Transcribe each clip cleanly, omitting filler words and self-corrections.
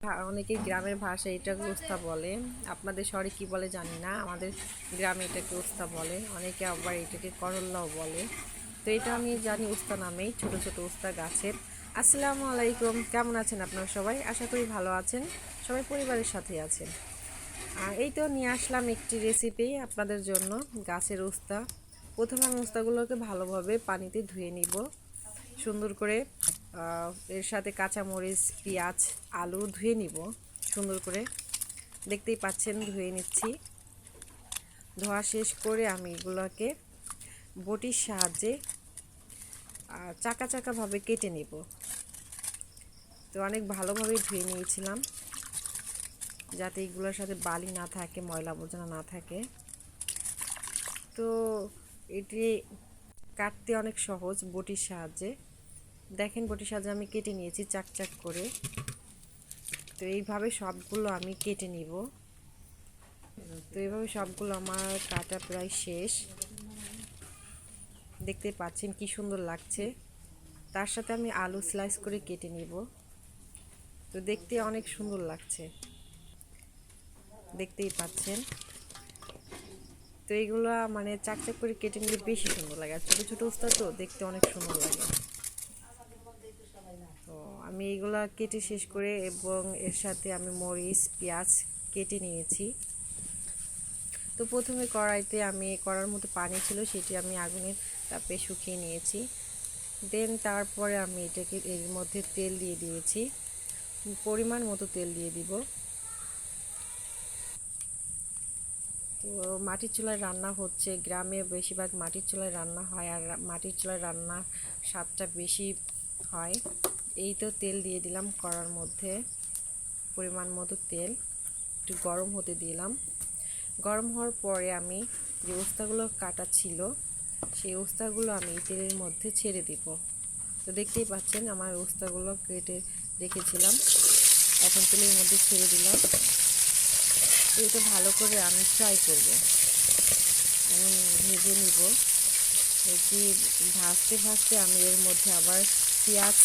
অনেকেই গ্রামের ভাষায় এটাকে উস্তা বলে। আপনাদের শহরে কি বলে জানি না, আমাদের গ্রামে এটাকে উস্তা বলে। অনেকে আবার এটাকে করল্লাও বলে। তো এটা আমি জানি উস্তা নামেই, ছোট ছোট উস্তা গাছের। আসসালামু আলাইকুম, কেমন আছেন আপনারা সবাই? আশা করি ভালো আছেন, সবাই পরিবারের সাথে আছেন। এই তো নিয়ে আসলাম একটি রেসিপি আপনাদের জন্য, গাছের উস্তা। প্রথমে আমি উস্তাগুলোকে ভালোভাবে পানিতে ধুয়ে নিব সুন্দর করে। এর সাথে কাঁচামরিচ, পেঁয়াজ, আলু ধুয়ে নিব সুন্দর করে। দেখতেই পাচ্ছেন ধুয়ে নিচ্ছি। ধোয়া শেষ করে আমি এগুলোকে বটির সাহায্যে চাকা চাকাভাবে কেটে নিব। তো অনেক ভালোভাবে ধুয়ে নিয়েছিলাম যাতে এগুলোর সাথে বালি না থাকে, ময়লা আবর্জনা না থাকে। তো এটি কাটতে অনেক সহজ বটির সাহায্যে। দেখেন বটির সাহায্যে আমি কেটে নিয়েছি চাক চাক করে। তো এইভাবে সবগুলো আমি কেটে নিব। তো এইভাবে সবগুলো আমার কাটা প্রায় শেষ। দেখতে পাচ্ছেন কি সুন্দর লাগছে। তার সাথে আমি আলু স্লাইস করে কেটে নিব। তো দেখতে অনেক সুন্দর লাগছে, দেখতেই পাচ্ছেন। তো এইগুলো মানে চাক চাক করে কেটে নিলে বেশি সুন্দর লাগে, আর ছোটো ছোটো উস্তা তো দেখতে অনেক সুন্দর লাগে। তো আমি এইগুলা কেটে শেষ করে এবং এর সাথে আমি মরিচ, পেঁয়াজ কেটে নিয়েছি। তো প্রথমে কড়াইতে আমি কড়ার মতো পানি ছিল, সেটি আমি আগুনের তাপে শুকিয়ে নিয়েছি। দেন তারপরে আমি এটাকে এর মধ্যে তেল দিয়ে দিয়েছি, পরিমাণ মতো তেল দিয়ে দিব। তো মাটির চুলায় রান্না হচ্ছে, গ্রামে বেশিরভাগ মাটির চুলায় রান্না হয়, আর মাটির চুলায় রান্না স্বাদটা বেশি হয়। এই তো তেল দিয়ে দিলাম কড়ার মধ্যে, পরিমাণ মতো তেল একটু গরম হতে দিলাম। গরম হওয়ার পরে আমি যে উস্তাগুলো কাটা ছিল সেই উস্তাগুলো আমি তেলের মধ্যে ছেড়ে দিব। তো দেখতেই পাচ্ছেন আমার উস্তাগুলো কেটে রেখেছিলাম, এখন তেলের মধ্যে ছেড়ে দিলাম। এটা ভালো করে আমি ফ্রাই করব, আমি ভেজে নিব। এটি ভাজতে ভাজতে আমি এর মধ্যে আবার পেঁয়াজ,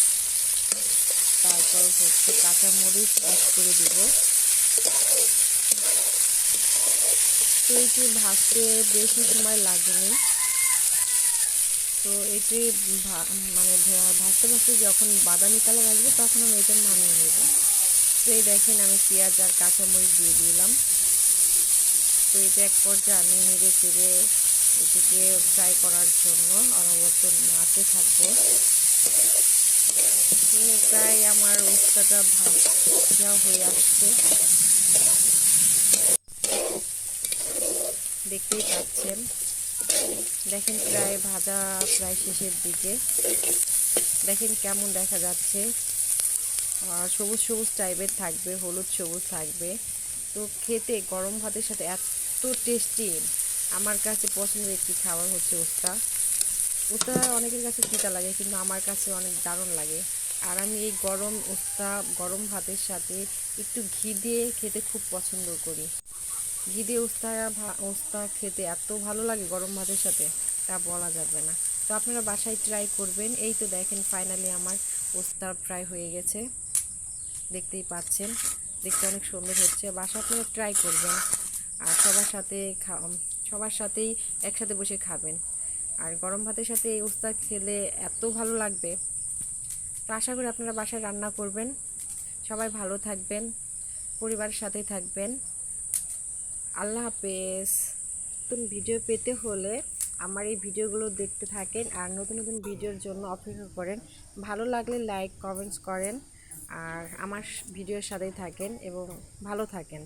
তারপর হচ্ছে কাঁচামরিচ অ্যাড করে দিব। তো এটি ভাজতে বেশি সময় লাগেনি। তো এটি মানে ভাজতে ভাজতে যখন বাদামি কালার আসবে তখন আমি এটা নামিয়ে নেব। তো এই দেখেন আমি পেঁয়াজ আর কাঁচামরিচ দিয়ে দিলাম। তো এটা এক পর্যায়ে আমি নেড়ে চেড়ে এটিকে ফ্রাই করার জন্য অনবরত নাড়তে থাকবো। তো প্রায় আমার উস্তাটা ভাজা হয়ে আসছে, দেখতেই পাচ্ছেন। দেখেন প্রায় ভাজা প্রায় শেষের দিকে। দেখেন কেমন দেখা যাচ্ছে, সবুজ সবুজ টাইপের থাকবে, হলুদ সবুজ থাকবে। তো খেতে গরম ভাতের সাথে এত টেস্টি, আমার কাছে পছন্দের একটি খাবার হচ্ছে উস্তা। উস্তা অনেকের কাছে তিতা লাগে, কিন্তু আমার কাছে অনেক দারুণ লাগে। আর আমি এই গরম উস্তা গরম ভাতের সাথে একটু ঘি দিয়ে খেতে খুব পছন্দ করি। ঘি দিয়ে উস্তা খেতে এত ভালো লাগে গরম ভাতের সাথে, তা বলা যাবে না। তো আপনারা বাসায় ট্রাই করবেন। এই তো দেখেন ফাইনালি আমার উস্তা ফ্রাই হয়ে গেছে, দেখতেই পাচ্ছেন। দেখতে অনেক সুন্দর হচ্ছে, বাসা আপনারা ট্রাই করবেন। আর সবার সাথেই একসাথে বসে খাবেন। আর গরম ভাতের সাথে এই উস্তা খেলে এত ভালো লাগবে। তো আশা করি আপনারা বাসায় রান্না করবেন। সবাই ভালো থাকবেন, পরিবারের সাথেই থাকবেন। আল্লাহ হাফেজ। নতুন ভিডিও পেতে হলে আমার এই ভিডিওগুলো দেখতে থাকেন, আর নতুন নতুন ভিডিওর জন্য অপেক্ষা করেন। ভালো লাগলে লাইক কমেন্টস করেন, আর আমার ভিডিওর সাথেই থাকেন এবং ভালো থাকেন।